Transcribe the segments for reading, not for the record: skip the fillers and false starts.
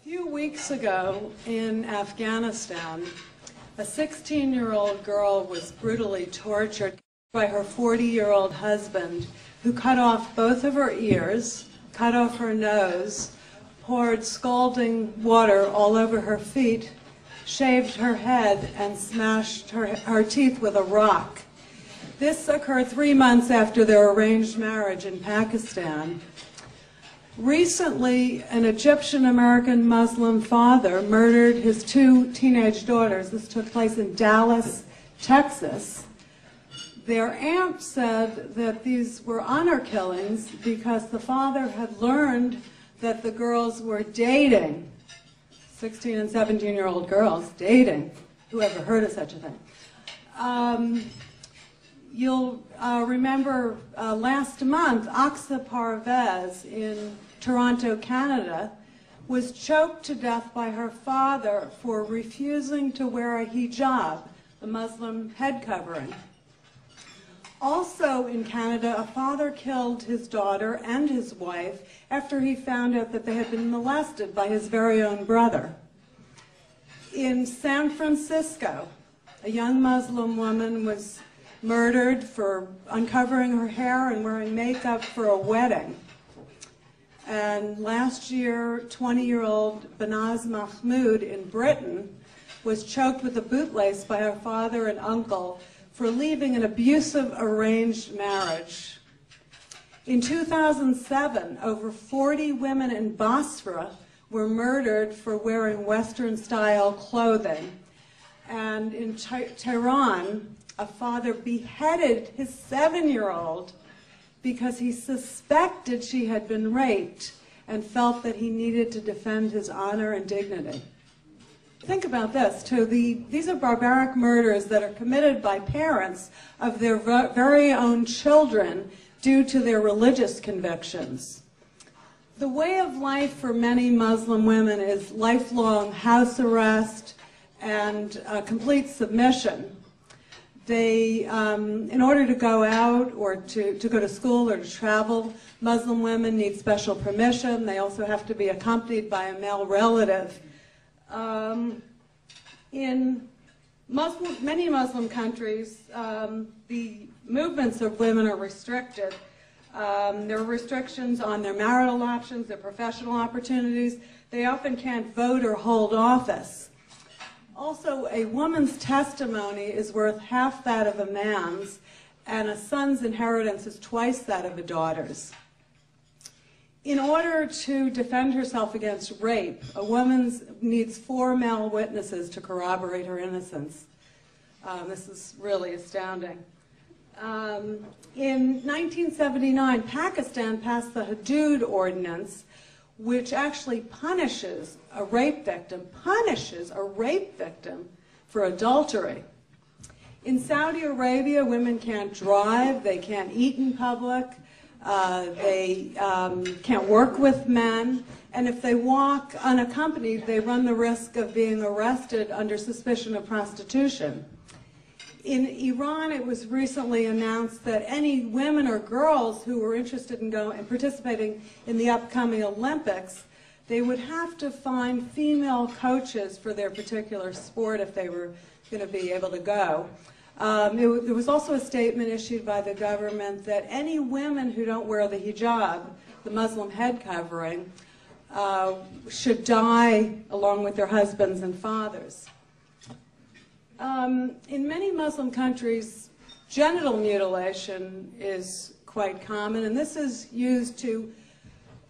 A few weeks ago in Afghanistan, a 16-year-old girl was brutally tortured by her 40-year-old husband, who cut off both of her ears, cut off her nose, poured scalding water all over her feet, shaved her head, and smashed her teeth with a rock. This occurred 3 months after their arranged marriage in Pakistan. Recently, an Egyptian-American Muslim father murdered his 2 teenage daughters. This took place in Dallas, Texas. Their aunt said that these were honor killings because the father had learned that the girls were dating, 16 and 17-year-old girls dating. Who ever heard of such a thing? You'll remember last month, Aksa Parvez in Toronto, Canada, was choked to death by her father for refusing to wear a hijab, the Muslim head covering. Also in Canada, a father killed his daughter and his wife after he found out that they had been molested by his very own brother. In San Francisco, a young Muslim woman was murdered for uncovering her hair and wearing makeup for a wedding. And last year, 20-year-old Banaz Mahmoud in Britain was choked with a bootlace by her father and uncle for leaving an abusive arranged marriage. In 2007, over 40 women in Basra were murdered for wearing Western-style clothing. And in Tehran, a father beheaded his 7-year-old because he suspected she had been raped and felt that he needed to defend his honor and dignity. Think about this, too. These are barbaric murders that are committed by parents of their very own children due to their religious convictions. The way of life for many Muslim women is lifelong house arrest and complete submission. They, in order to go out or to go to school or to travel, Muslim women need special permission. They also have to be accompanied by a male relative. In many Muslim countries, the movements of women are restricted. There are restrictions on their marital options, their professional opportunities. They often can't vote or hold office. Also, a woman's testimony is worth half that of a man's, and a son's inheritance is twice that of a daughter's. In order to defend herself against rape, a woman needs 4 male witnesses to corroborate her innocence. This is really astounding. In 1979, Pakistan passed the Hudud Ordinance, which actually punishes a rape victim for adultery. In Saudi Arabia, women can't drive, they can't eat in public, they can't work with men, and if they walk unaccompanied, they run the risk of being arrested under suspicion of prostitution. In Iran, it was recently announced that any women or girls who were interested in participating in the upcoming Olympics, they would have to find female coaches for their particular sport if they were going to be able to go. There was also a statement issued by the government that any women who don't wear the hijab, the Muslim head covering, should die along with their husbands and fathers. In many Muslim countries, genital mutilation is quite common, and this is used to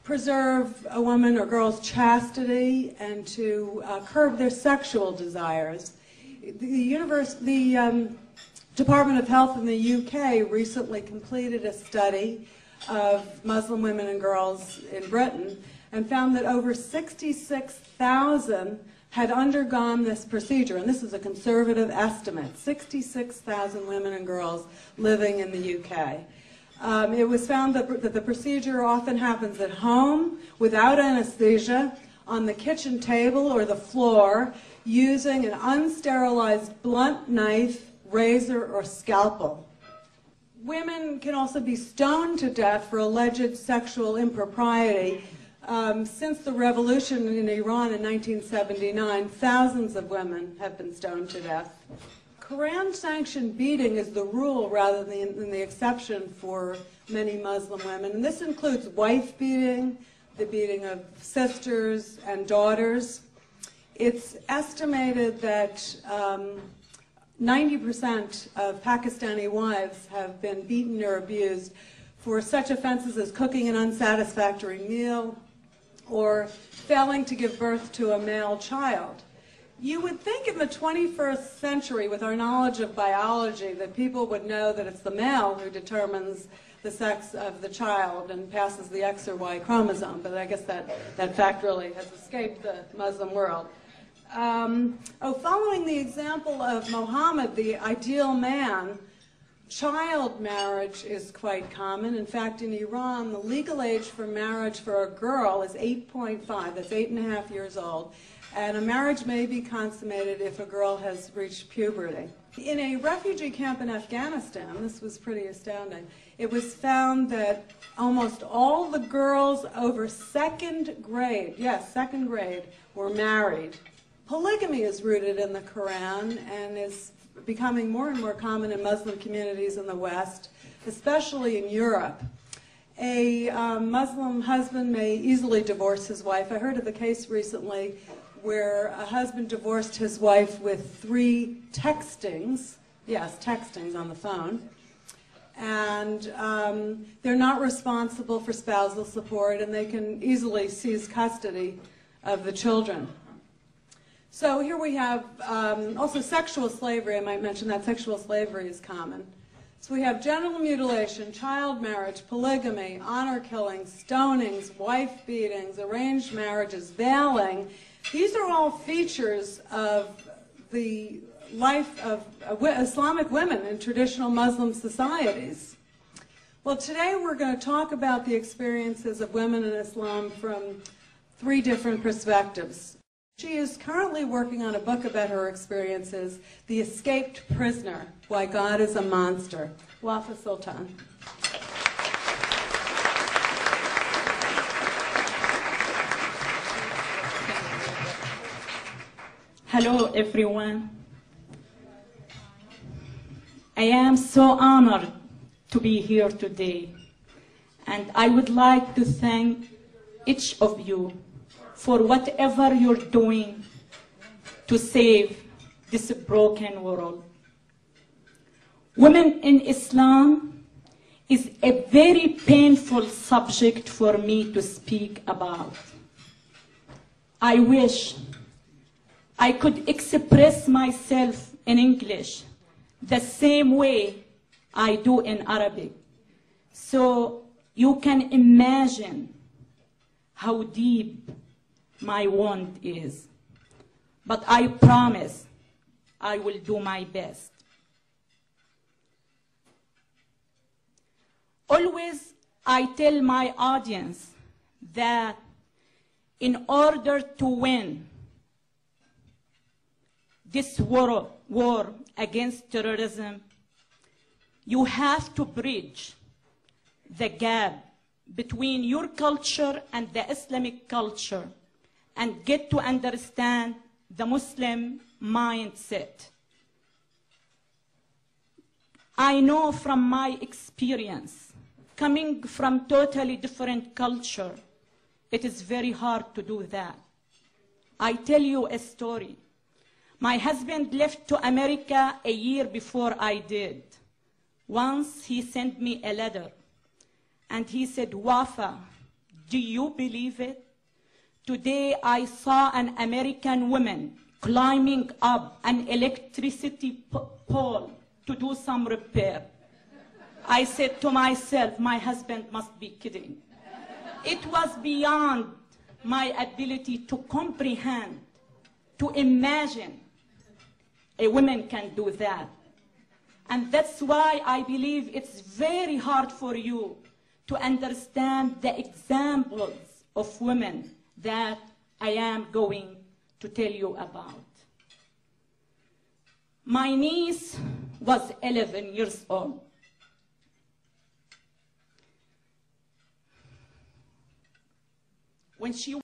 preserve a woman or girl's chastity and to curb their sexual desires. The Department of Health in the UK recently completed a study of Muslim women and girls in Britain and found that over 66,000 had undergone this procedure, and this is a conservative estimate, 66,000 women and girls living in the UK. It was found that the procedure often happens at home, without anesthesia, on the kitchen table or the floor, using an unsterilized blunt knife, razor, or scalpel. Women can also be stoned to death for alleged sexual impropriety Since the revolution in Iran in 1979, thousands of women have been stoned to death. Quran-sanctioned beating is the rule rather than the exception for many Muslim women. And this includes wife beating, the beating of sisters and daughters. It's estimated that 90% of Pakistani wives have been beaten or abused for such offenses as cooking an unsatisfactory meal or failing to give birth to a male child. You would think in the 21st century, with our knowledge of biology, that people would know that it's the male who determines the sex of the child and passes the X or Y chromosome, but I guess that fact really has escaped the Muslim world. Following the example of Muhammad, the ideal man, child marriage is quite common. In fact, in Iran, the legal age for marriage for a girl is 8.5, that's 8.5 years old, and a marriage may be consummated if a girl has reached puberty. In a refugee camp in Afghanistan, this was pretty astounding, it was found that almost all the girls over second grade, yes, second grade, were married. Polygamy is rooted in the Quran and is becoming more and more common in Muslim communities in the West, especially in Europe. A Muslim husband may easily divorce his wife. I heard of a case recently where a husband divorced his wife with 3 textings, yes, textings on the phone, and they're not responsible for spousal support, and they can easily seize custody of the children. So here we have also sexual slavery. I might mention that sexual slavery is common. So we have genital mutilation, child marriage, polygamy, honor killings, stonings, wife beatings, arranged marriages, veiling. These are all features of the life of Islamic women in traditional Muslim societies. Well, today we're going to talk about the experiences of women in Islam from 3 different perspectives. She is currently working on a book about her experiences, The Escaped Prisoner, Why God is a Monster. Wafa Sultan. Hello, everyone. I am so honored to be here today, and I would like to thank each of you for whatever you're doing to save this broken world. Women in Islam is a very painful subject for me to speak about. I wish I could express myself in English the same way I do in Arabic, so you can imagine how deep my wound is. But I promise I will do my best. Always I tell my audience that in order to win this war against terrorism, you have to bridge the gap between your culture and the Islamic culture and get to understand the Muslim mindset. I know from my experience, coming from totally different culture, it is very hard to do that. I tell you a story. My husband left to America a year before I did. Once he sent me a letter, and he said, Wafa, do you believe it? Today I saw an American woman climbing up an electricity pole to do some repair. I said to myself, my husband must be kidding. It was beyond my ability to comprehend, to imagine a woman can do that. And that's why I believe it's very hard for you to understand the examples of women that I am going to tell you about. My niece was 11 years old. when she